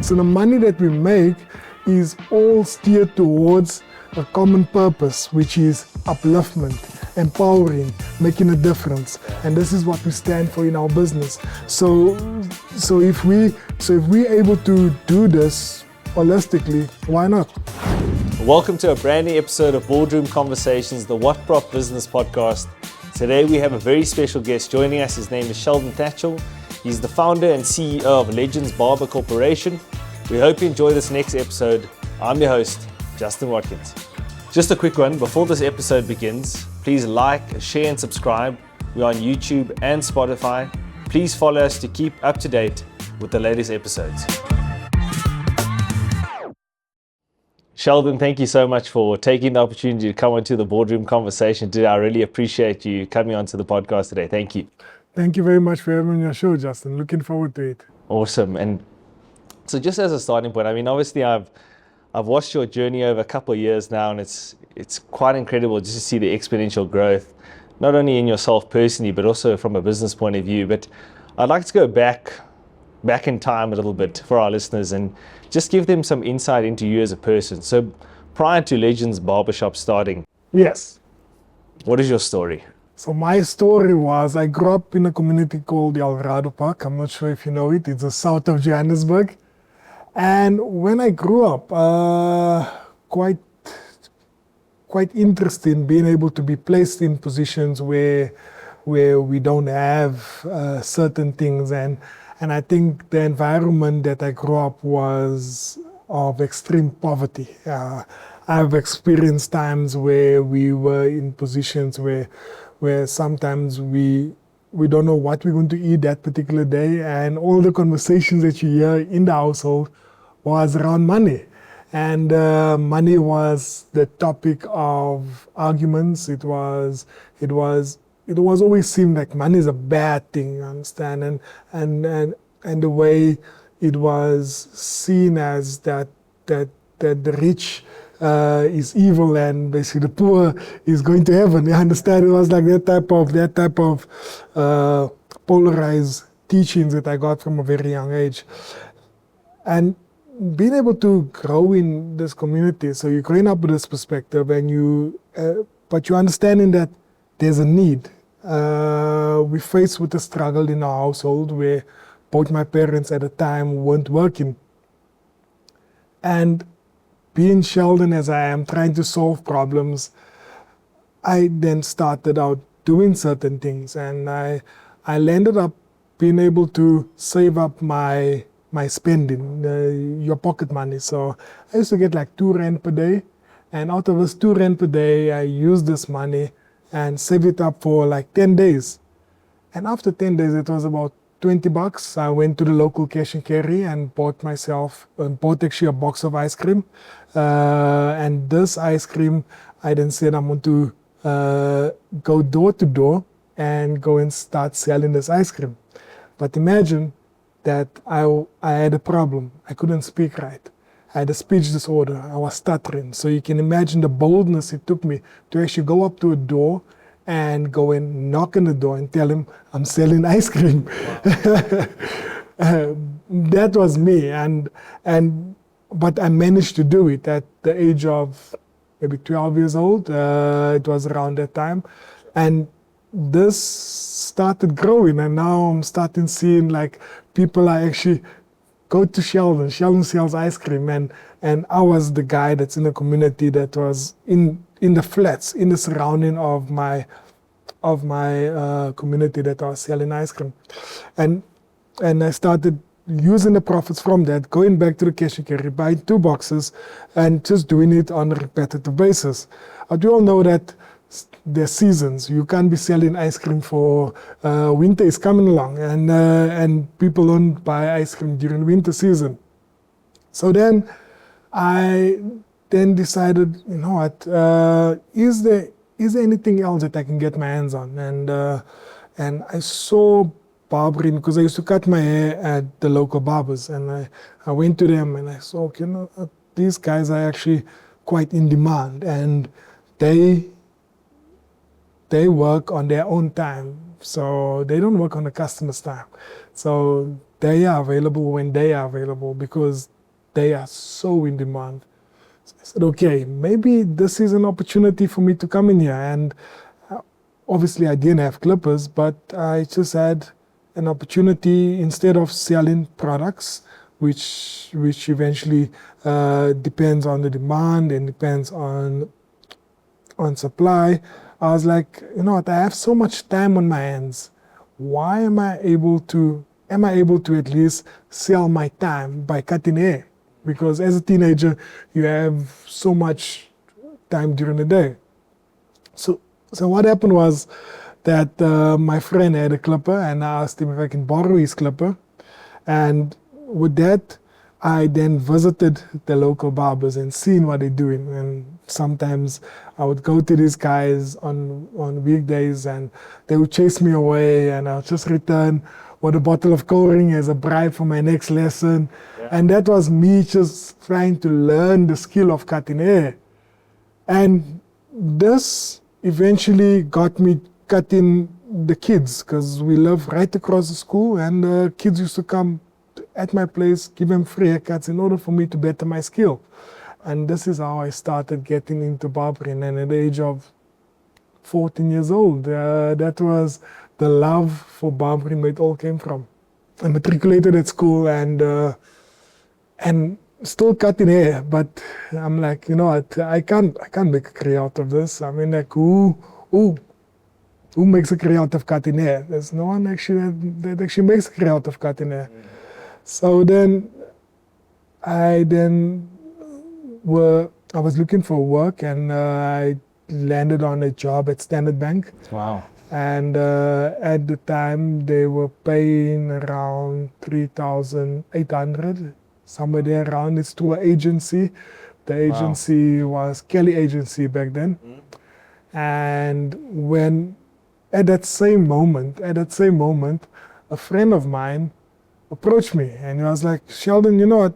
So the money that we make is all steered towards a common purpose, which is upliftment, empowering, making a difference. And this is what we stand for in our business. So if we're able to do this holistically, why not? Welcome to a brand new episode of Boardroom Conversations, the What Prop Business podcast. Today we have a very special guest joining us. His name is Sheldon Tatchell. He's the founder and CEO of Legends Barber Corporation. We hope you enjoy this next episode. I'm your host, Justin Watkins. Just a quick one, before this episode begins, please like, share and subscribe. We're on YouTube and Spotify. Please follow us to keep up to date with the latest episodes. Sheldon, thank you so much for taking the opportunity to come onto the Boardroom Conversation today. I really appreciate you coming onto the podcast today. Thank you. Thank you very much for having me on your show, Justin. Looking forward to it. Awesome. And so just as a starting point, I mean, obviously I've watched your journey over a couple of years now, and it's quite incredible just to see the exponential growth, not only in yourself personally, but also from a business point of view. But I'd like to go back in time a little bit for our listeners and just give them some insight into you as a person. So prior to Legends Barbershop starting, yes, what is your story? So my story was, I grew up in a community called the Alvarado Park. I'm not sure if you know it. It's the south of Johannesburg. And when I grew up, quite interested in being able to be placed in positions where we don't have certain things. And I think the environment that I grew up was of extreme poverty. I've experienced times where we were in positions where sometimes we don't know what we're going to eat that particular day, and all the conversations that you hear in the household was around money. And money was the topic of arguments. It was always seemed like money is a bad thing, you understand? And the way it was seen as that the rich is evil and basically the poor is going to heaven. You understand? It was like that type of polarized teachings that I got from a very young age. And being able to grow in this community, so you're growing up with this perspective, and but you're understanding that there's a need. We're faced with a struggle in our household where both my parents at the time weren't working. And being Sheldon as I am, trying to solve problems, I then started out doing certain things, and I landed up being able to save up my spending, your pocket money. So I used to get like R2 per day, and out of this R2 per day, I used this money and saved it up for like 10 days. And after 10 days, it was about $20. I went to the local cash and carry and bought actually a box of ice cream. And this ice cream, I then said I'm going to go door to door and go and start selling this ice cream. But imagine that I had a problem. I couldn't speak right. I had a speech disorder. I was stuttering. So you can imagine the boldness it took me to actually go up to a door and go and knock on the door and tell him I'm selling ice cream. Wow. That was me, but I managed to do it at the age of maybe 12 years old. It was around that time, and this started growing, and now I'm starting seeing like people are actually go to Sheldon. Sheldon sells ice cream, and I was the guy that's in the community that was in the flats, in the surrounding of my community that I was selling ice cream. And I started using the profits from that, going back to the cash and carry, buying 2 boxes, and just doing it on a repetitive basis. We all know that there's seasons. You can't be selling ice cream for winter is coming along, and people don't buy ice cream during winter season. So then I decided, you know what, is there anything else that I can get my hands on? And I saw barbering, because I used to cut my hair at the local barbers, and I went to them and I saw, these guys are actually quite in demand, and they work on their own time, so they don't work on the customer's time. So they are available when they are available, because they are so in demand. So I said, okay, maybe this is an opportunity for me to come in here. And obviously I didn't have clippers, but I just had an opportunity instead of selling products, which eventually depends on the demand and depends on supply. I was like, you know what, I have so much time on my hands. Why am I able to at least sell my time by cutting hair? Because as a teenager, you have so much time during the day. So what happened was that my friend had a clipper, and I asked him if I can borrow his clipper. And with that, I then visited the local barbers and seen what they're doing. And sometimes I would go to these guys on weekdays, and they would chase me away, and I'll just return with a bottle of cold-ring as a bribe for my next lesson. Yeah. And that was me just trying to learn the skill of cutting hair. And this eventually got me cutting the kids, because we live right across the school, and the kids used to come at my place, give them free haircuts in order for me to better my skill. And this is how I started getting into barbering. And at the age of 14 years old, that was the love for barbering where it all came from. I matriculated at school and still cutting hair, but I'm like, you know what, I can't make a career out of this. I mean, like, who makes a career out of cutting hair? There's no one actually that actually makes a career out of cutting hair. Mm-hmm. So then I was looking for work, and I landed on a job at Standard Bank. Wow. And at the time, they were paying around 3,800, somewhere there around. It's through an agency. The agency was Kelly Agency back then. Mm. And when, at that same moment, a friend of mine approached me, and he was like, Sheldon, you know what?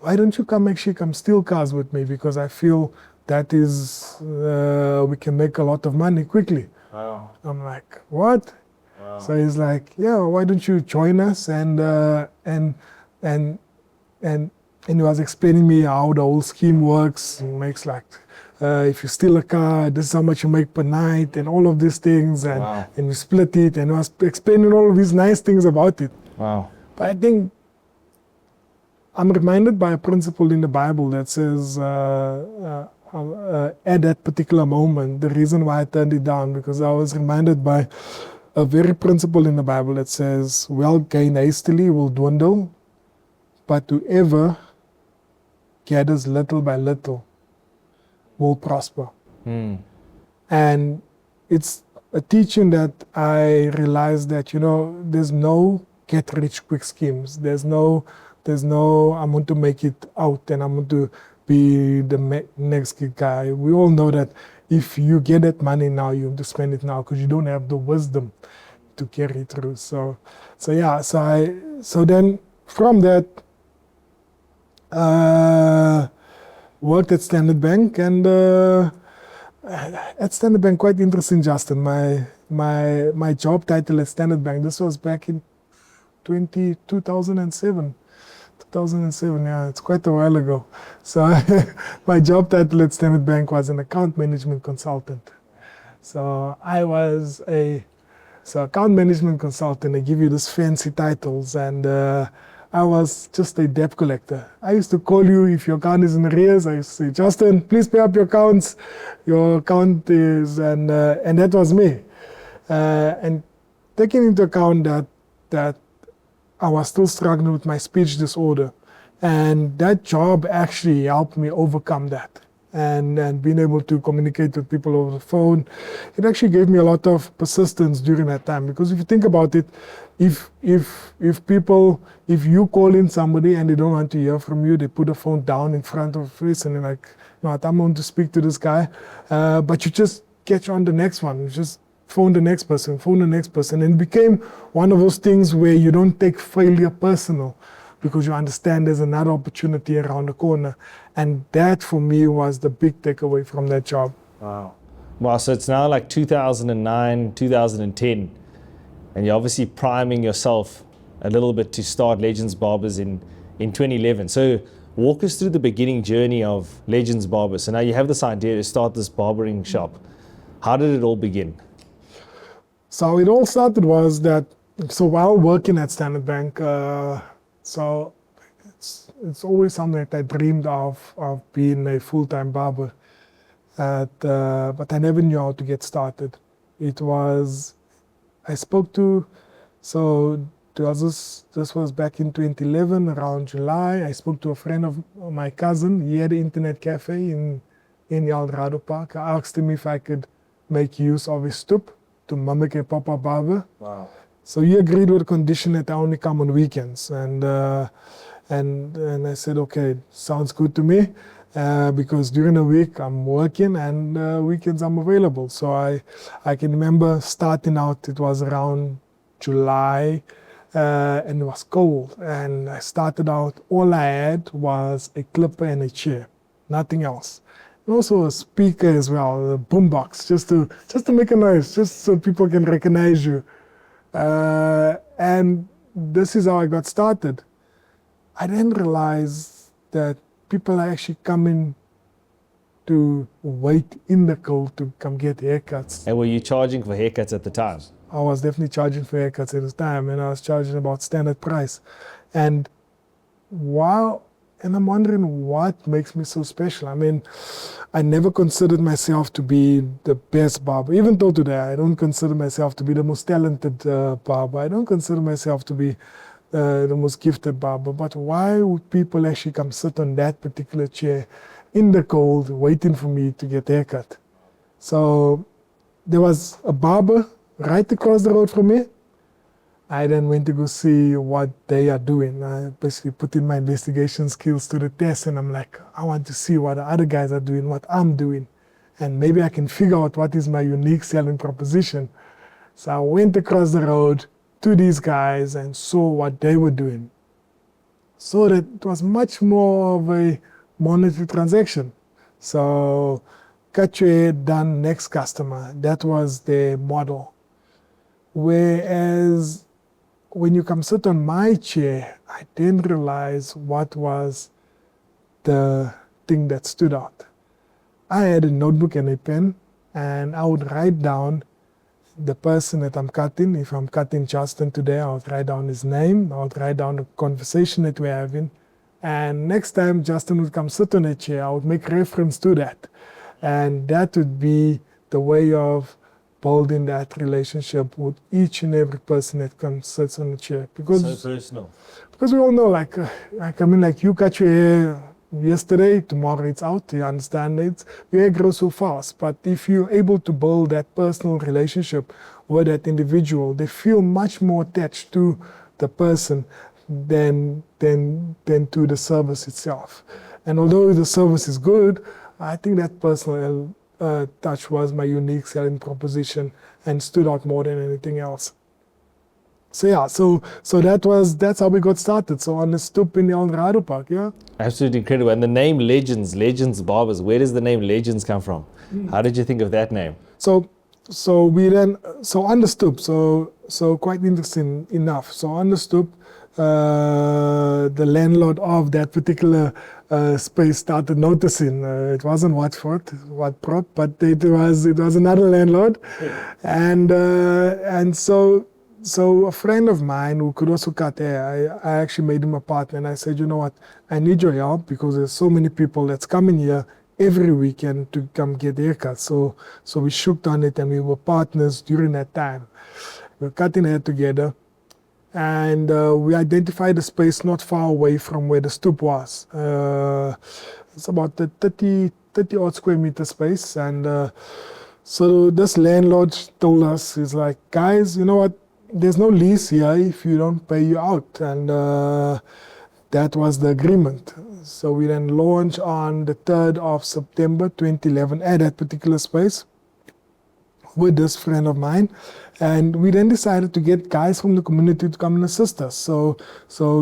Why don't you come steal cars with me? Because I feel that is, we can make a lot of money quickly. Wow. I'm like, what? Wow. So he's like, yeah, why don't you join us? And he was explaining me how the whole scheme works. It makes like, if you steal a car, this is how much you make per night, and all of these things, and wow. And you split it, and he was explaining all of these nice things about it. Wow. But I think I'm reminded by a principle in the Bible that says, at that particular moment, the reason why I turned it down, because I was reminded by a very principle in the Bible that says, wealth gained hastily will dwindle, but whoever gathers little by little will prosper. Mm. And it's a teaching that I realized that, you know, there's no get-rich-quick schemes. There's no, I'm going to make it out and I'm going to be the next guy. We all know that if you get that money now, you have to spend it now because you don't have the wisdom to carry it through. So then from that, worked at Standard Bank, and at Standard Bank, quite interesting, Justin. My job title at Standard Bank, this was back in 2007. 2007, yeah, it's quite a while ago. So my job title at Standard Bank was an account management consultant. So I was account management consultant. They give you these fancy titles, and I was just a debt collector. I used to call you if your account is in arrears. I used to say, Justin, please pay up your accounts. Your account is, and that was me. And taking into account that I was still struggling with my speech disorder, and that job actually helped me overcome that. And being able to communicate with people over the phone, it actually gave me a lot of persistence during that time. Because if you think about it, if you call in somebody and they don't want to hear from you, they put the phone down in front of your face and they're like, no, I'm going to speak to this guy, but you just catch on the next one. You just phone the next person, and it became one of those things where you don't take failure personal, because you understand there's another opportunity around the corner. And that for me was the big takeaway from that job. Wow. Wow, so it's now like 2009, 2010, and you're obviously priming yourself a little bit to start Legends Barbers in in 2011. So walk us through the beginning journey of Legends Barber. So now you have this idea to start this barbering shop. How did it all begin? So it all started was that, so while working at Standard Bank, so it's always something that I dreamed of being a full-time barber. But I never knew how to get started. I spoke to, so this was back in 2011, around July. I spoke to a friend of my cousin. He had an internet cafe in Eldorado Park. I asked him if I could make use of his stoep to mimic a pop-up barber. Wow. So he agreed with the condition that I only come on weekends. And I said, okay, sounds good to me. Because during the week I'm working and weekends I'm available. So I can remember starting out, it was around July, and it was cold. And I started out, all I had was a clipper and a chair, nothing else. And also a speaker as well, a boombox, just to make a noise, just so people can recognize you. And this is how I got started. I didn't realize that people are actually coming to wait in the cold to come get haircuts. And were you charging for haircuts at the time? I was definitely charging for haircuts at the time, and I was charging about standard price. And I'm wondering what makes me so special. I mean, I never considered myself to be the best barber. Even till today, I don't consider myself to be the most talented barber. I don't consider myself to be the most gifted barber. But why would people actually come sit on that particular chair in the cold, waiting for me to get a haircut? So there was a barber right across the road from me. I then went to go see what they are doing. I basically put in my investigation skills to the test, and I'm like, I want to see what the other guys are doing, what I'm doing, and maybe I can figure out what is my unique selling proposition. So I went across the road to these guys and saw what they were doing. So that it was much more of a monetary transaction. So cut your hair, done, next customer. That was the model. Whereas when you come sit on my chair, I didn't realize what was the thing that stood out. I had a notebook and a pen, and I would write down the person that I'm cutting. If I'm cutting Justin today, I would write down his name. I would write down the conversation that we're having. And next time Justin would come sit on a chair, I would make reference to that. And that would be the way of building that relationship with each and every person that comes sits on the chair. Because so personal. Because we all know, like you cut your hair yesterday, tomorrow it's out. You understand it. Your hair grows so fast. But if you're able to build that personal relationship with that individual, they feel much more attached to the person than to the service itself. And although the service is good, I think that personal touch was my unique selling proposition and stood out more than anything else. So yeah, so that's how we got started. So on the stoop in the Eldorado Park, yeah. Absolutely incredible. And the name Legends Barbers, where does the name Legends come from? How did you think of that name? So on the stoop, so quite interesting enough. So on the stoop, the landlord of that particular space started noticing. It wasn't Watford, but it was another landlord, and so a friend of mine who could also cut hair, I actually made him a partner, and I said, you know what, I need your help because there's so many people that's coming here every weekend to come get haircuts. So we shook on it, and we were partners during that time. We were cutting hair together. And we identified a space not far away from where the stoop was. It's about the 30 odd square meter space. And so this landlord told us, he's like, guys, you know what? There's no lease here if you don't pay you out. And that was the agreement. So we then launched on the 3rd of September 2011 at that particular space with this friend of mine. And we then decided to get guys from the community to come and assist us. So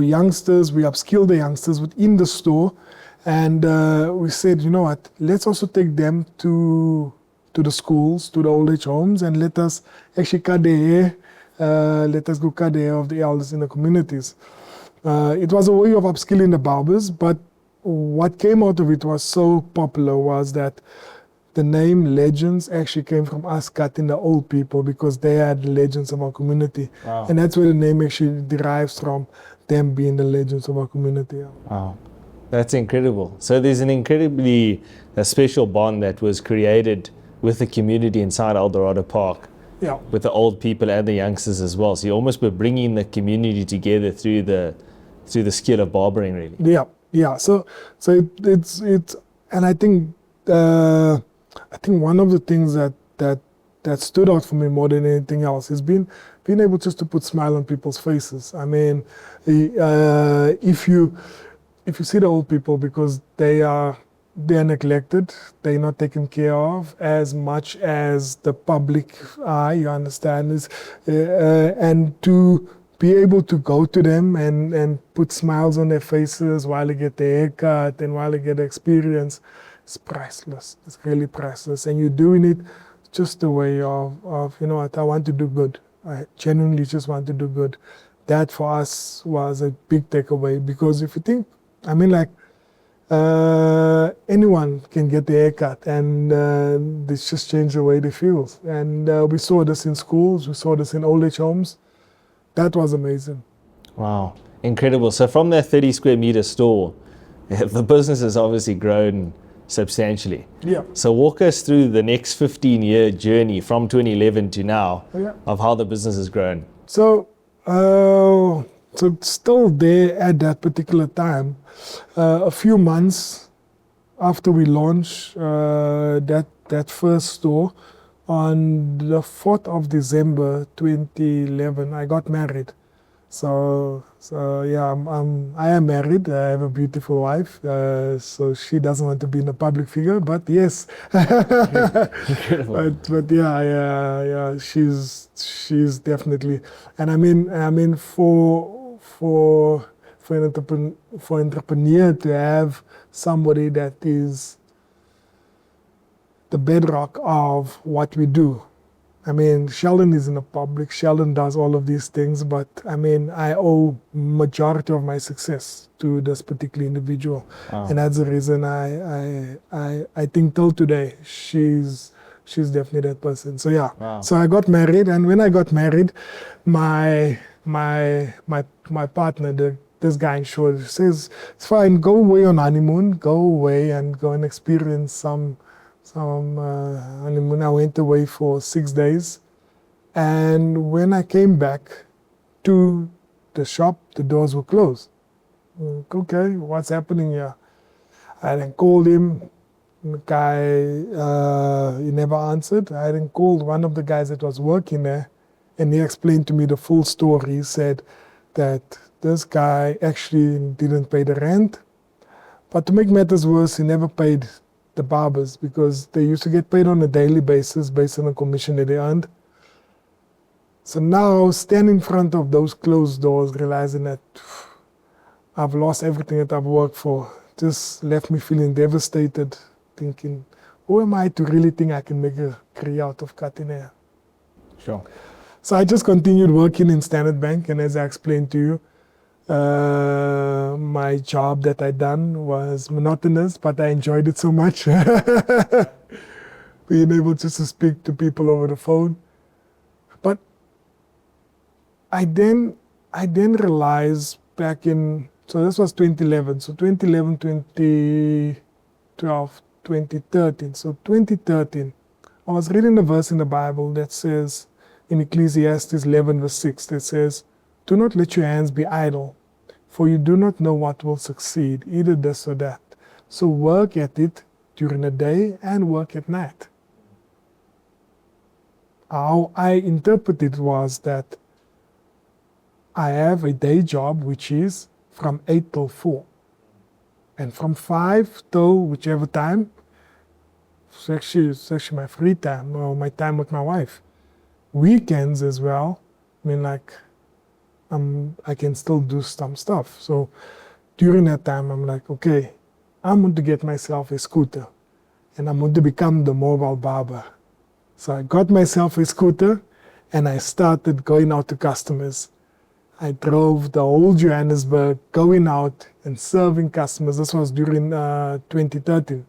youngsters, we upskilled the youngsters within the store. And we said, you know what, let's also take them to the schools, to the old age homes, and let us actually cut their hair. Let us go cut the hair of the elders in the communities. It was a way of upskilling the barbers, but what came out of it was so popular was that the name Legends actually came from us cutting the old people because they are the legends of our community. Wow. And that's where the name actually derives from, them being the legends of our community. Wow, that's incredible. So there's an incredibly special bond that was created with the community inside Eldorado Park, Yeah. with the old people and the youngsters as well. So you almost were bringing the community together through the skill of barbering, really. Yeah. So it's and I think one of the things that stood out for me more than anything else has been being able just to put smile on people's faces. I mean, if you see the old people, because they're neglected, they're not taken care of as much as the public are, you understand, and to be able to go to them and put smiles on their faces while they get their haircut and while they get the experience, it's priceless. It's really priceless. And you're doing it just the way of you know what, I want to do good. I genuinely just want to do good. That for us was a big takeaway, because if you think, I mean, like, anyone can get the haircut, and this just changed the way they feel. And we saw this in schools, we saw this in old age homes. That was amazing. Wow, incredible. So from that 30 square meter store, the business has obviously grown substantially. Yeah. So walk us through the next 15-year journey from 2011 to now, Yeah. of how the business has grown. So still there at that particular time, a few months after we launched that first store, on the 4th of December 2011, I got married. So yeah, I am married. I have a beautiful wife. So she doesn't want to be in a public figure, but yes. Incredible. but yeah, she's definitely. And I mean for an entrepreneur to have somebody that is the bedrock of what we do. I mean, Sheldon is in the public, Sheldon does all of these things, but I mean, I owe majority of my success to this particular individual. Wow. And that's the reason I think till today, she's definitely that person. So yeah, Wow. So I got married, and when I got married, my partner, this guy in short, says, it's fine, go away on honeymoon, go away and go and experience some honeymoon. I went away for 6 days, and when I came back to the shop, the doors were closed. Okay, what's happening here? I then called him. The guy, he never answered. I then called one of the guys that was working there, and he explained to me the full story. He said that this guy actually didn't pay the rent, but to make matters worse, he never paid the barbers, because they used to get paid on a daily basis based on the commission that they earned. So now, standing in front of those closed doors, realizing that I've lost everything that I've worked for, just left me feeling devastated, thinking, who am I to really think I can make a career out of cutting hair? Sure. So I just continued working in Standard Bank, and as I explained to you, my job that I done was monotonous, but I enjoyed it so much. Being able just to speak to people over the phone. But I then realized back in, so this was 2011, so 2011, 2012, 2013. So 2013, I was reading a verse in the Bible that says, in Ecclesiastes 11 verse 6, that says, do not let your hands be idle, for you do not know what will succeed, either this or that. So work at it during the day and work at night. How I interpreted was that I have a day job, which is from 8 till 4. And from 5 till whichever time, it's actually my free time, or my time with my wife. Weekends as well, I mean, like, I can still do some stuff. So during that time, I'm like, okay, I'm going to get myself a scooter, and I'm going to become the mobile barber. So I got myself a scooter, and I started going out to customers. I drove the whole Johannesburg, going out and serving customers. This was during 2013.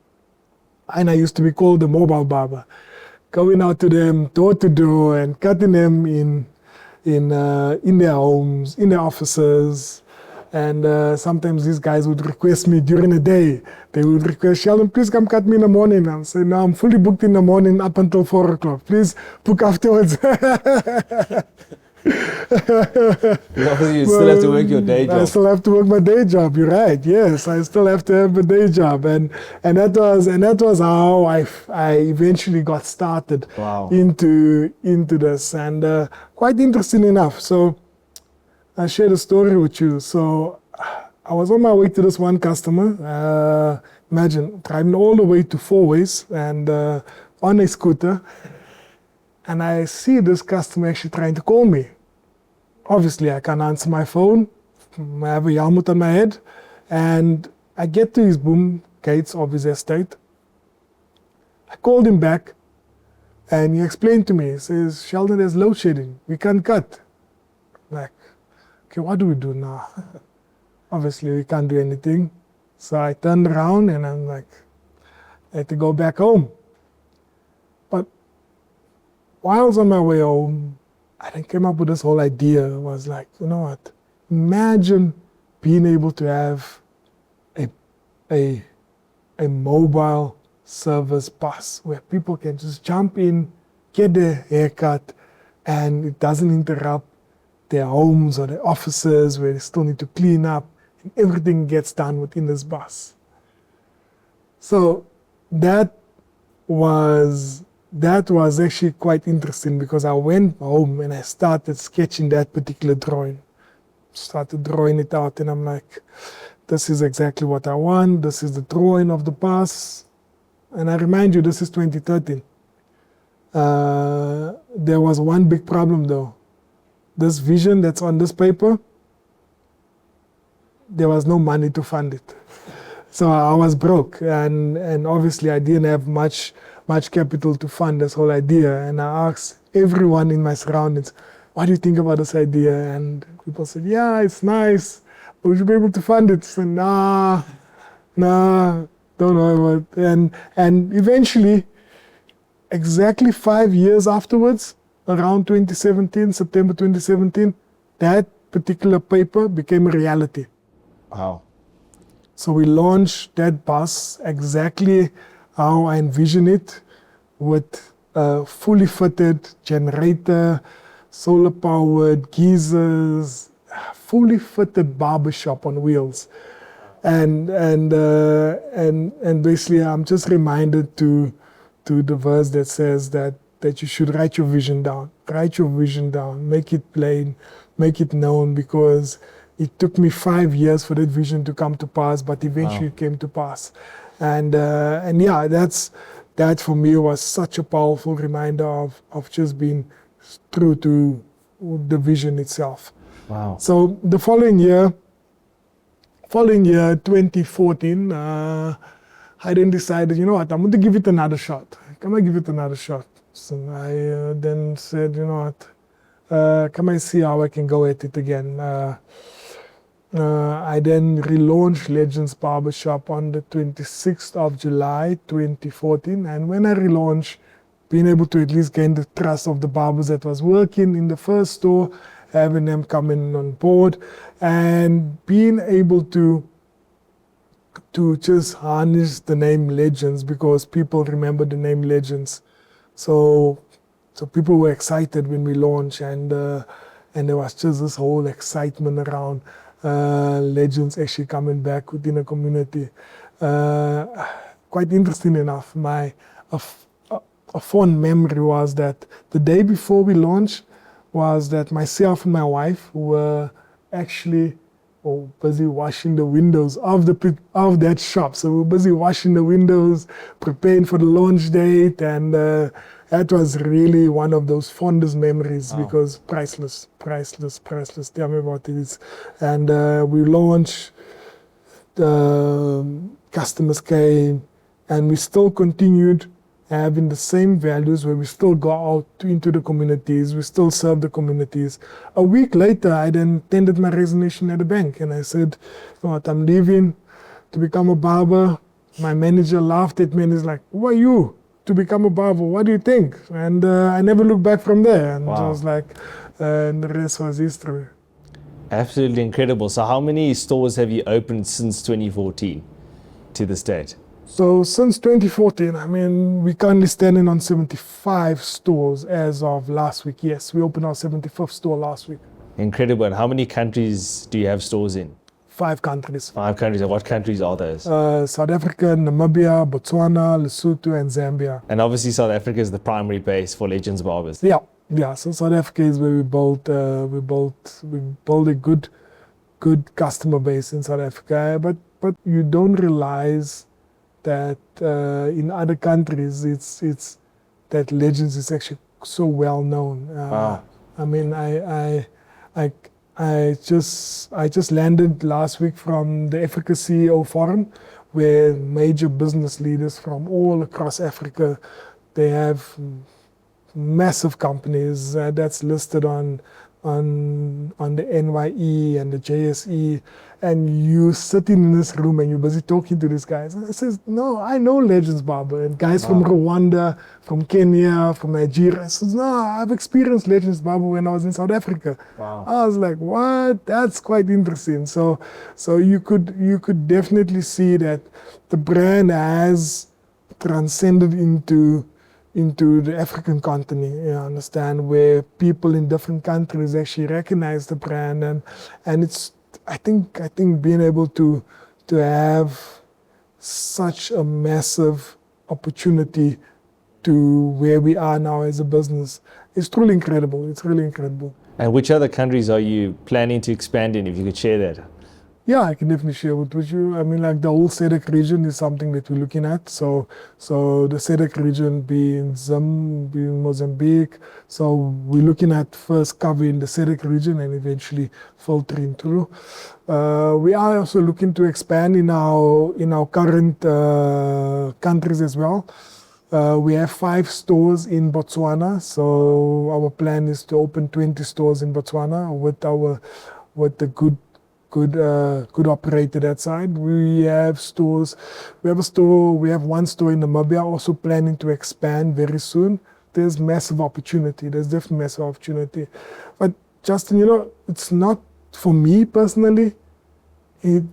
And I used to be called the mobile barber. Going out to them door to door and cutting them in their homes, in their offices. And sometimes these guys would request me during the day. They would request, Sheldon, please come cut me in the morning. I'm saying, no, I'm fully booked in the morning up until 4 o'clock. Please book afterwards. Obviously, you still have to work your day job. I still have to work my day job. You're right. Yes, I still have to have a day job, and that was how I eventually got started into this, and quite interesting enough. So I shared a story with you. So I was on my way to this one customer. Imagine driving all the way to Four Ways and on a scooter. And I see this customer actually trying to call me. Obviously, I can't answer my phone. I have a helmet on my head. And I get to his boom gates of his estate. I called him back. And he explained to me, he says, Sheldon, there's load shedding. We can't cut. I'm like, okay, what do we do now? Obviously, we can't do anything. So I turned around and I'm like, I had to go back home. But while I was on my way home, I then came up with this whole idea. It was like, you know what? Imagine being able to have a mobile service bus where people can just jump in, get their haircut, and it doesn't interrupt their homes or their offices where they still need to clean up, and everything gets done within this bus. So that was actually quite interesting, because I went home and I started sketching that particular drawing. Started drawing it out, and I'm like, this is exactly what I want. This is the drawing of the bus. And I remind you, this is 2013. There was one big problem though. This vision that's on this paper, there was no money to fund it. So I was broke, and obviously I didn't have much capital to fund this whole idea. And I asked everyone in my surroundings, what do you think about this idea? And people said, yeah, it's nice, but we should be able to fund it. So nah, don't know what. And eventually, exactly 5 years afterwards, around 2017, September 2017, that particular paper became a reality. Wow. So we launched that bus exactly how I envision it, with a fully fitted generator, solar powered geysers, fully fitted barbershop on wheels. And basically I'm just reminded to the verse that says that you should write your vision down. Write your vision down, make it plain, make it known, because it took me 5 years for that vision to come to pass, but eventually it came to pass. And yeah, that for me was such a powerful reminder of just being true to the vision itself. Wow. So the following year, 2014, I then decided, you know what, I'm going to give it another shot. Come on, give it another shot. So I then said, you know what, come and see how I can go at it again. I then relaunched Legends Barbershop on the 26th of July, 2014. And when I relaunched, being able to at least gain the trust of the barbers that was working in the first store, having them coming on board, and being able to just harness the name Legends, because people remember the name Legends. So people were excited when we launched, and there was just this whole excitement around Legends actually coming back within the community. Quite interesting enough, a fond memory was that the day before we launched was that myself and my wife were actually busy washing the windows of that shop. So we were busy washing the windows, preparing for the launch date, and that was really one of those fondest memories. Wow. Because priceless. Tell me about it. And we launched, the customers came, and we still continued. having the same values where we still go out into the communities, we still serve the communities. A week later, I then tendered my resignation at the bank and I said, you know what, I'm leaving to become a barber. My manager laughed at me and he's like, who are you to become a barber? What do you think? And I never looked back from there. And Wow. it was like, and the rest was history. Absolutely incredible. So how many stores have you opened since 2014 to this date? So since 2014, I mean, we're currently standing on 75 stores as of last week. Yes, we opened our 75th store last week. Incredible. And how many countries do you have stores in? 5 countries. 5 countries. And what countries are those? South Africa, Namibia, Botswana, Lesotho, and Zambia. And obviously South Africa is the primary base for Legends Barbers. Yeah. So South Africa is where we built a good customer base in South Africa. But you don't realize that in other countries, it's that Legends is actually so well known. Wow. I mean, I just landed last week from the Africa CEO Forum, where major business leaders from all across Africa, they have massive companies that's listed on the NYE and the JSE, and you sitting in this room and you're busy talking to these guys. And I says, no, I know Legends Barber, and guys from Rwanda, from Kenya, from Nigeria. I says, no, I've experienced Legends Barber when I was in South Africa. Wow. I was like, what? That's quite interesting. So you could definitely see that the brand has transcended into the African continent, you understand, where people in different countries actually recognize the brand, and it's I think being able to have such a massive opportunity to where we are now as a business is truly incredible. It's really incredible. And which other countries are you planning to expand in, if you could share that? Yeah, I can definitely share it with you. I mean, like the whole SADC region is something that we're looking at. So the SADC region being Mozambique. So we're looking at first covering the SADC region and eventually filtering through. We are also looking to expand in our current countries as well. We have 5 stores in Botswana. So our plan is to open 20 stores in Botswana with the good operator that side. We have stores. We have one store in Namibia, also planning to expand very soon. There's massive opportunity. There's definitely massive opportunity. But Justin, it's not for me personally. It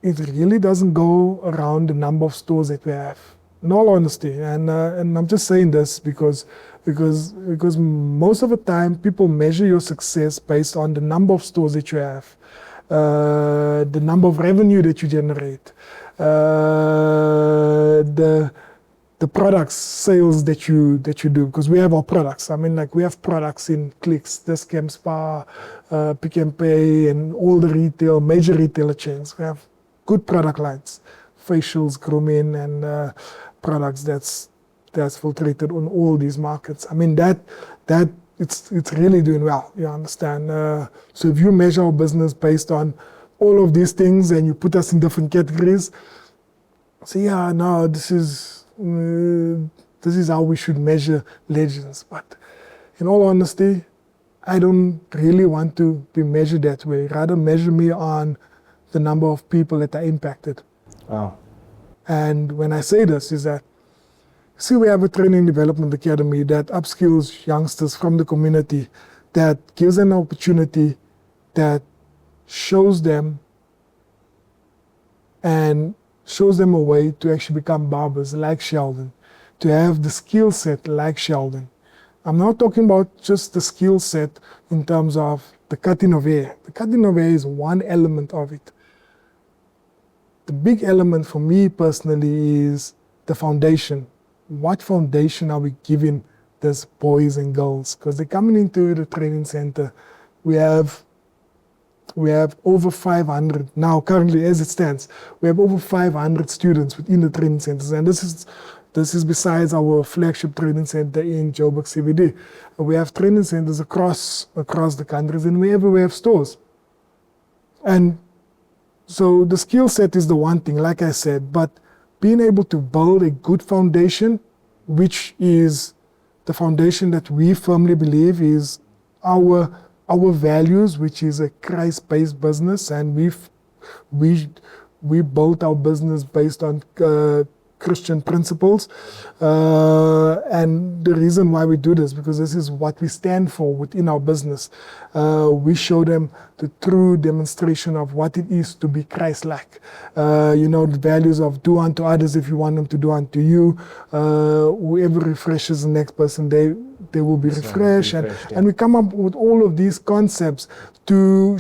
really doesn't go around the number of stores that we have. In all honesty, and I'm just saying this because most of the time people measure your success based on the number of stores that you have. The number of revenue that you generate, the products sales that you do, because we have our products. I mean, like we have products in Clicks, Discam Spa, Pick and Pay, and all the major retailer chains. We have good product lines, facials, grooming, and products that's filtrated on all these markets. I mean that it's really doing well, you understand? So if you measure our business based on all of these things and you put us in different categories, so yeah, no, this is how we should measure Legends. But in all honesty, I don't really want to be measured that way. Rather measure me on the number of people that are impacted. Wow. And when I say this is that, see, we have a training development academy that upskills youngsters from the community, that gives them an opportunity, that shows them a way to actually become barbers like Sheldon, to have the skill set like Sheldon. I'm not talking about just the skill set in terms of the cutting of hair. The cutting of hair is one element of it. The big element for me personally is the foundation. What foundation are we giving these boys and girls? Because they're coming into the training center. We have over 500 now, currently as it stands. We have over 500 students within the training centers, and this is besides our flagship training center in Joburg CBD. We have training centers across the countries, and we have stores. And so the skill set is the one thing, like I said, but being able to build a good foundation which is the foundation that we firmly believe is our values, which is a Christ-based business, and we built our business based on Christian principles. And the reason why we do this, because this is what we stand for within our business. We show them the true demonstration of what it is to be Christ-like. The values of do unto others if you want them to do unto you. Whoever refreshes the next person, they will be refreshed. And we come up with all of these concepts to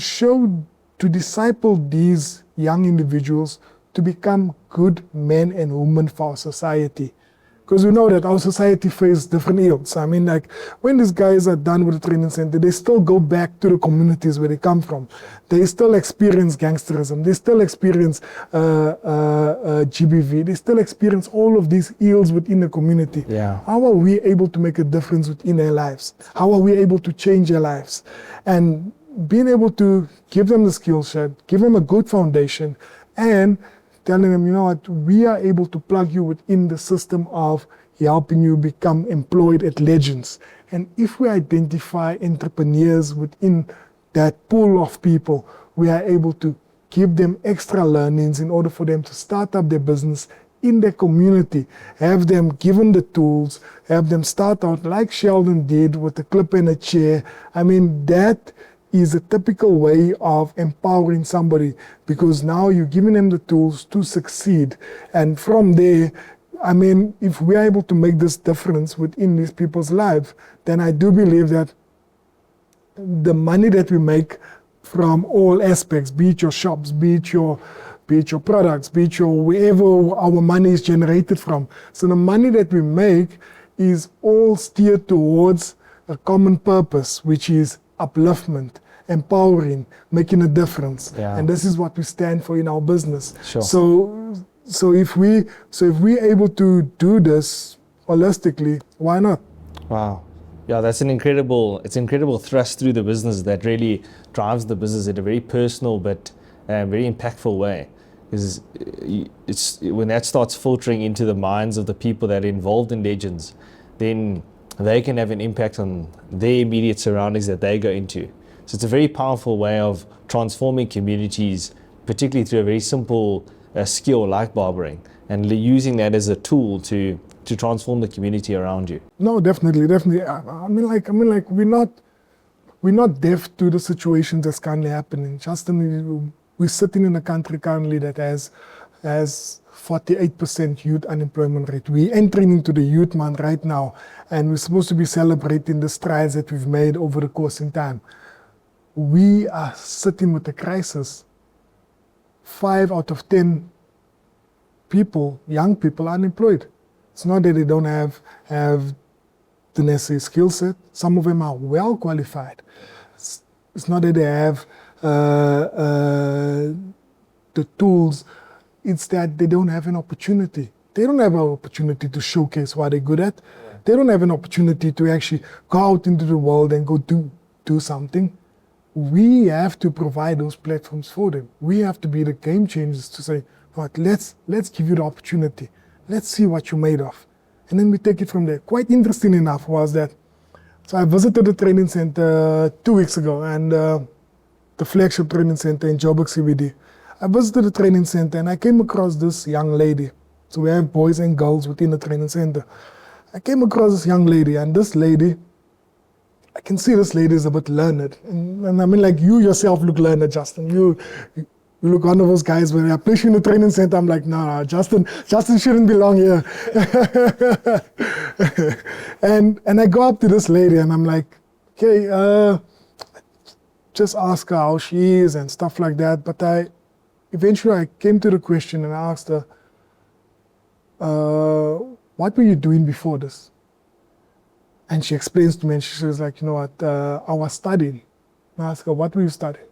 disciple these young individuals to become good men and women for our society. Because we know that our society faces different ills. I mean, like, when these guys are done with the training center, they still go back to the communities where they come from. They still experience gangsterism. They still experience GBV. They still experience all of these ills within the community. Yeah. How are we able to make a difference within their lives? How are we able to change their lives? And being able to give them the skill set, give them a good foundation, and telling them, you know what, we are able to plug you within the system of helping you become employed at Legends. And if we identify entrepreneurs within that pool of people, we are able to give them extra learnings in order for them to start up their business in their community, have them given the tools, have them start out like Sheldon did with a clip and a chair. I mean, that is a typical way of empowering somebody, because now you're giving them the tools to succeed. And from there, I mean, if we are able to make this difference within these people's lives, then I do believe that the money that we make from all aspects, be it your shops, be it your products, be it your wherever our money is generated from. So the money that we make is all steered towards a common purpose, which is upliftment, empowering, making a difference. Yeah. And this is what we stand for in our business. Sure. So if we're able to do this holistically, why not? Wow. Yeah, it's an incredible thrust through the business that really drives the business in a very personal but very impactful way. Because when that starts filtering into the minds of the people that are involved in Legends, then they can have an impact on their immediate surroundings that they go into. So it's a very powerful way of transforming communities, particularly through a very simple skill like barbering, and using that as a tool to transform the community around you. No, definitely. I mean, we're not deaf to the situations that's currently happening. Justin, we're sitting in a country currently that has 48% youth unemployment rate. We're entering into the youth month right now, and we're supposed to be celebrating the strides that we've made over the course in time. We are sitting with a crisis. 5 out of 10 people, young people, are unemployed. It's not that they don't have the necessary skill set. Some of them are well qualified. It's not that they have the tools. It's that they don't have an opportunity. They don't have an opportunity to showcase what they're good at. They don't have an opportunity to actually go out into the world and go do something. We have to provide those platforms for them. We have to be the game changers to say, "What? Let's give you the opportunity. Let's see what you're made of." And then we take it from there. Quite interesting enough was that, so I visited the training center 2 weeks ago, and the flagship training center in Joburg CBD. I visited the training center and I came across this young lady. So we have boys and girls within the training center. I came across this young lady, and this lady, I can see this lady is a bit learned. And I mean, like, you yourself look learned, Justin. You look one of those guys where I place you in the training center, I'm like, no, Justin shouldn't belong here. and I go up to this lady and I'm like, okay, just ask her how she is and stuff like that. But eventually I came to the question and I asked her, what were you doing before this? And she explains to me, and she was like, you know what, I was studying. And I asked her, what were you studying?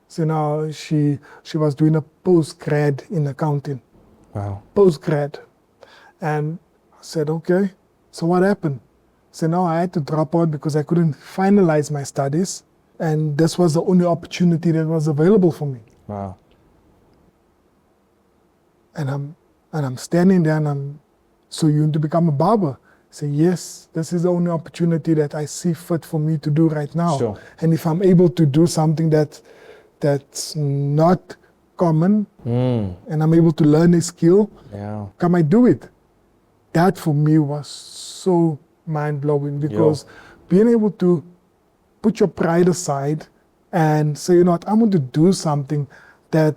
So now she was doing a post-grad in accounting. Wow. Post-grad. And I said, okay, so what happened? So now I had to drop out because I couldn't finalize my studies. And this was the only opportunity that was available for me. Wow. And I'm standing there and so you want to become a barber? say, yes, this is the only opportunity that I see fit for me to do right now. Sure. And if I'm able to do something that's not common, and I'm able to learn a skill, can I do it? That for me was so mind-blowing, because being able to put your pride aside and say, you know what, I'm going to do something that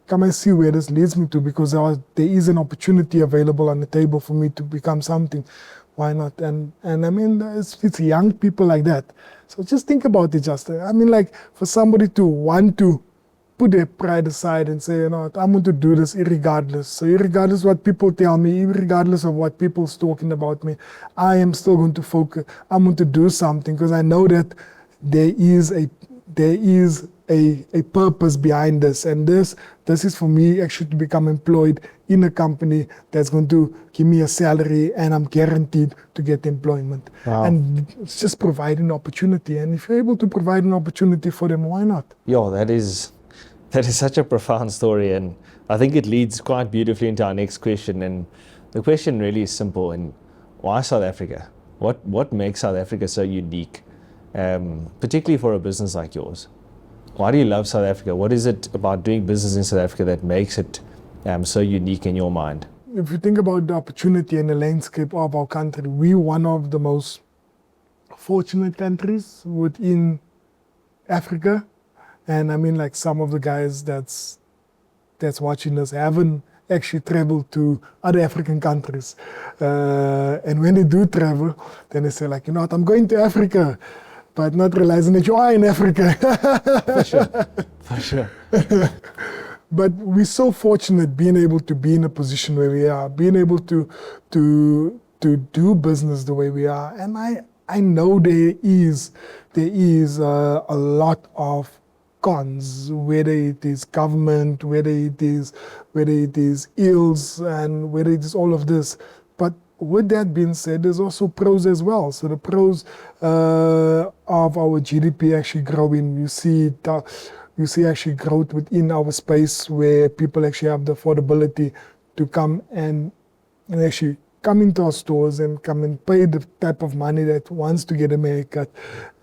come and see where this leads me to, because there is an opportunity available on the table for me to become something. Why not? And I mean, it's young people like that. So just think about it, Justin. I mean, like, for somebody to want to put their pride aside and say, you know what, I'm going to do this irregardless. So irregardless of what people tell me, irregardless of what people's talking about me, I am still going to focus. I'm going to do something, because I know that there is a purpose behind this, and this is for me actually to become employed in a company that's going to give me a salary, and I'm guaranteed to get employment. Wow. And it's just providing opportunity, and if you're able to provide an opportunity for them, why not? That is such a profound story, and I think it leads quite beautifully into our next question. And the question really is simple: and why South Africa? What makes South Africa so unique, particularly for a business like yours? Why do you love South Africa? What is it about doing business in South Africa that makes it so unique in your mind? If you think about the opportunity and the landscape of our country, we're one of the most fortunate countries within Africa. And I mean, like, some of the guys that's watching us haven't actually traveled to other African countries. And when they do travel, then they say, like, you know what, I'm going to Africa, but not realizing that you are in Africa. For sure. But we're so fortunate being able to be in a position where we are, being able to do business the way we are. And I know there is a lot of cons, whether it is government, whether it is ills, and whether it is all of this. But with that being said, there's also pros as well. So the pros of our GDP actually growing. You see actually growth within our space, where people actually have the affordability to come and actually come into our stores and come and pay the type of money that wants to get a haircut.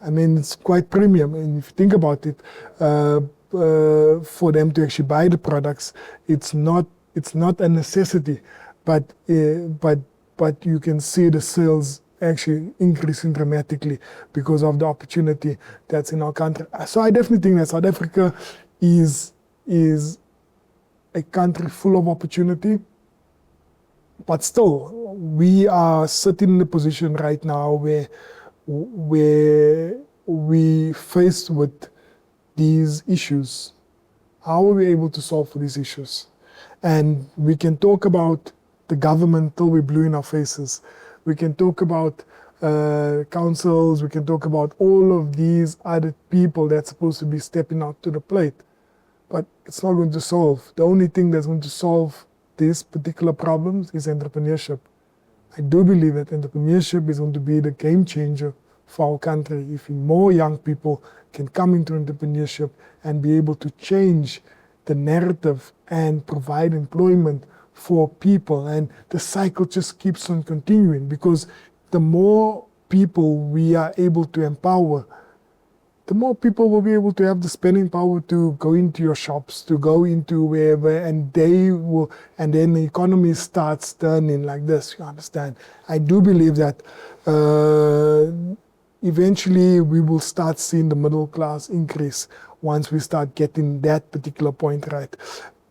I mean, it's quite premium. And if you think about it, for them to actually buy the products, it's not a necessity, but you can see the sales actually increasing dramatically because of the opportunity that's in our country. So I definitely think that South Africa is a country full of opportunity. But still, we are sitting in a position right now where we faced with these issues. How are we able to solve for these issues? And we can talk about the government till we're blue in our faces. We can talk about councils. We can talk about all of these other people that's supposed to be stepping out to the plate. But it's not going to solve. The only thing that's going to solve these particular problems is entrepreneurship. I do believe that entrepreneurship is going to be the game changer for our country. If more young people can come into entrepreneurship and be able to change the narrative and provide employment for people, and the cycle just keeps on continuing, because the more people we are able to empower, the more people will be able to have the spending power to go into your shops, to go into wherever, and then the economy starts turning like this, you understand? I do believe that eventually we will start seeing the middle class increase once we start getting that particular point right.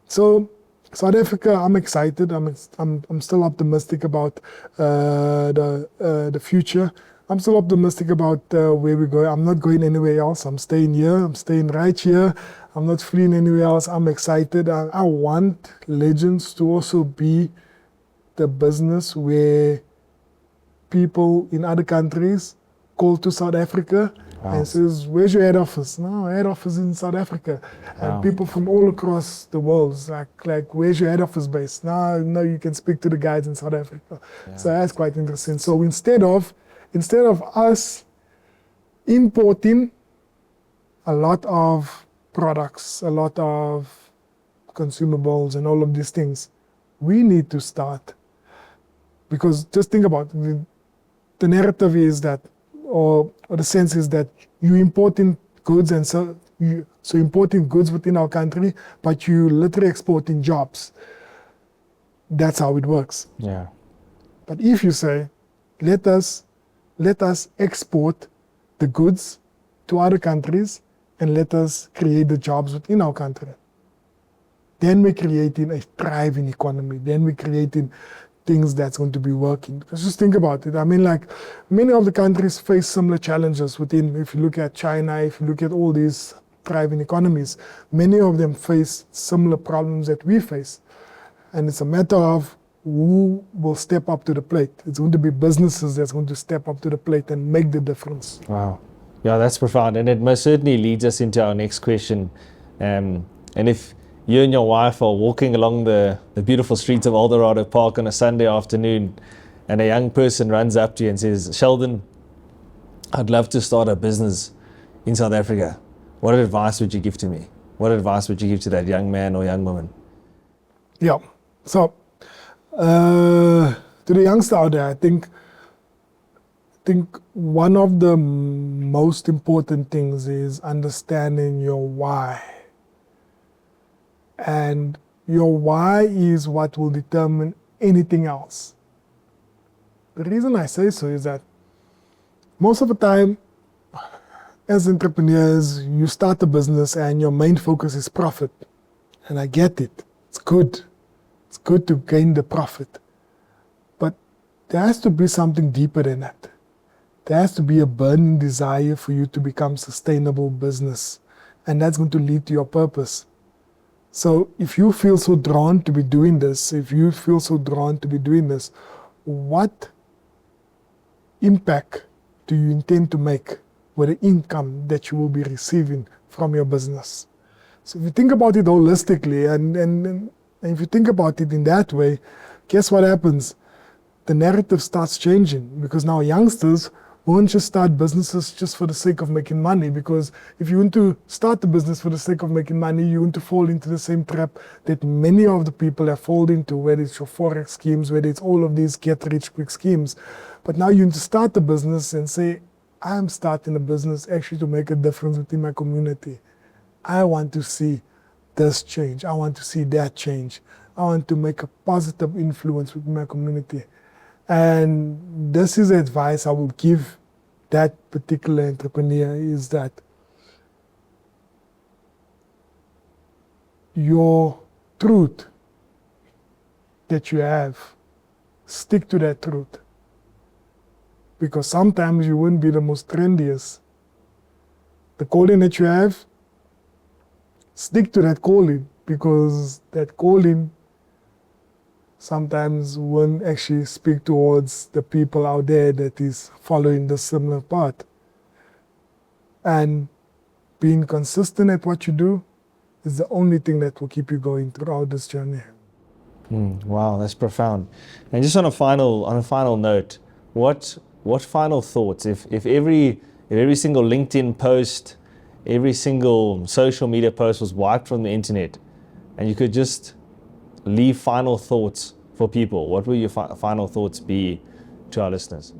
So South Africa, I'm excited. I'm still optimistic about the future. I'm still optimistic about where we're going. I'm not going anywhere else. I'm staying here. I'm staying right here. I'm not fleeing anywhere else. I'm excited. I want Legends to also be the business where people in other countries call to South Africa and says, where's your head office? No, head office is in South Africa. And people from all across the world, like where's your head office based? No, you can speak to the guys in South Africa. So that's quite interesting. So instead of us importing a lot of products, a lot of consumables and all of these things, we need to start Because just think about it, the narrative is that, or the sense is that you importing goods and so importing goods within our country, but you literally exporting jobs. That's how it works. Yeah. But if you say, let us export the goods to other countries and let us create the jobs within our country, then we're creating a thriving economy. Then we're creating things that's going to be working. Because just think about it. I mean, like, many of the countries face similar challenges within, if you look at China, if you look at all these thriving economies, many of them face similar problems that we face. And it's a matter of who will step up to the plate. It's going to be businesses that's going to step up to the plate and make the difference. Wow. Yeah, that's profound. And it most certainly leads us into our next question. And if you and your wife are walking along the beautiful streets of Eldorado Park on a Sunday afternoon, and a young person runs up to you and says, Sheldon, I'd love to start a business in South Africa. What advice would you give to me? What advice would you give to that young man or young woman? Yeah. So, to the youngster out there, I think one of the most important things is understanding your why. And your why is what will determine anything else. The reason I say so is that most of the time, as entrepreneurs, you start a business and your main focus is profit. And I get it. It's good. It's good to gain the profit. But there has to be something deeper than that. There has to be a burning desire for you to become sustainable business. And that's going to lead to your purpose. So if you feel so drawn to be doing this, what impact do you intend to make with the income that you will be receiving from your business? So if you think about it holistically and if you think about it in that way, guess what happens? The narrative starts changing, because now youngsters won't just start businesses just for the sake of making money. Because if you want to start a business for the sake of making money, you want to fall into the same trap that many of the people have fallen into, whether it's your Forex schemes, whether it's all of these get-rich-quick schemes. But now you want to start a business and say, I'm starting a business actually to make a difference within my community. I want to see this change. I want to see that change. I want to make a positive influence within my community. And this is advice I will give that particular entrepreneur, is that your truth that you have, stick to that truth. Because sometimes you won't be the most trendiest. The calling that you have, stick to that calling, because that calling sometimes won't actually speak towards the people out there that is following the similar path. And being consistent at what you do is the only thing that will keep you going throughout this journey. Wow, that's profound. And just on a final note, what final thoughts, if every single LinkedIn post, every single social media post was wiped from the internet, and you could just leave final thoughts for people, what will your final thoughts be to our listeners?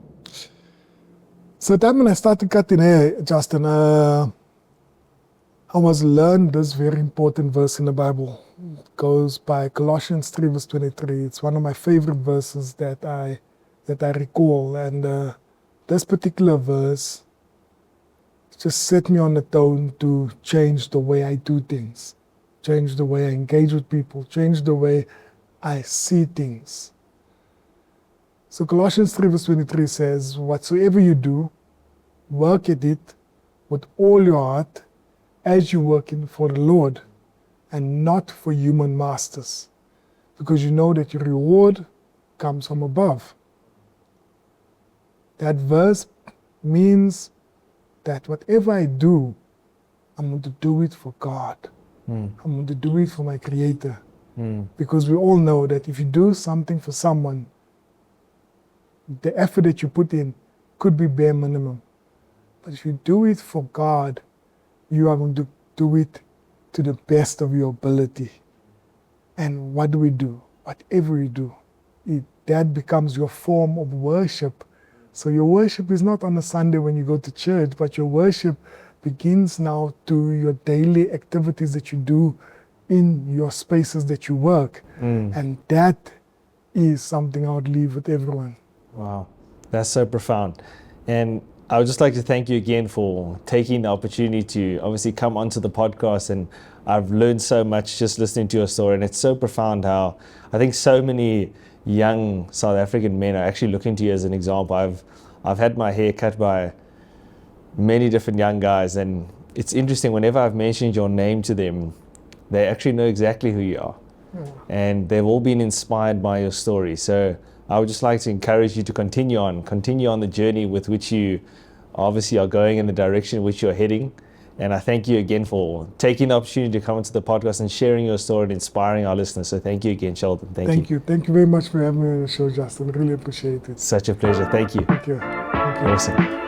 So that when I started cutting hair, Justin, I was learned this very important verse in the Bible. It goes by Colossians 3 verse 23. It's one of my favorite verses that I recall. And this particular verse just set me on the tone to change the way I do things, change the way I engage with people, change the way I see things. So Colossians 3 verse 23 says, whatsoever you do, work at it with all your heart, as you working for the Lord and not for human masters, because you know that your reward comes from above. That verse means that whatever I do, I'm going to do it for God. I'm going to do it for my Creator. Because we all know that if you do something for someone, the effort that you put in could be bare minimum. But if you do it for God, you are going to do it to the best of your ability. And what do? Whatever we do, it that becomes your form of worship. So your worship is not on a Sunday when you go to church, but your worship begins now to your daily activities that you do in your spaces that you work. And that is something I would leave with everyone. Wow, that's so profound. And I would just like to thank you again for taking the opportunity to obviously come onto the podcast. And I've learned so much just listening to your story. And it's so profound how I think so many young South African men are actually looking to you as an example. I've had my hair cut by many different young guys, and it's interesting, whenever I've mentioned your name to them, they actually know exactly who you are. And they've all been inspired by your story. So I would just like to encourage you to continue on the journey with which you obviously are going, in the direction in which you're heading. And I thank you again for taking the opportunity to come into the podcast and sharing your story and inspiring our listeners. So thank you again, Sheldon. Thank you. Thank you very much for having me on the show, Justin. Really appreciate it. Such a pleasure. Thank you. Thank you. Awesome.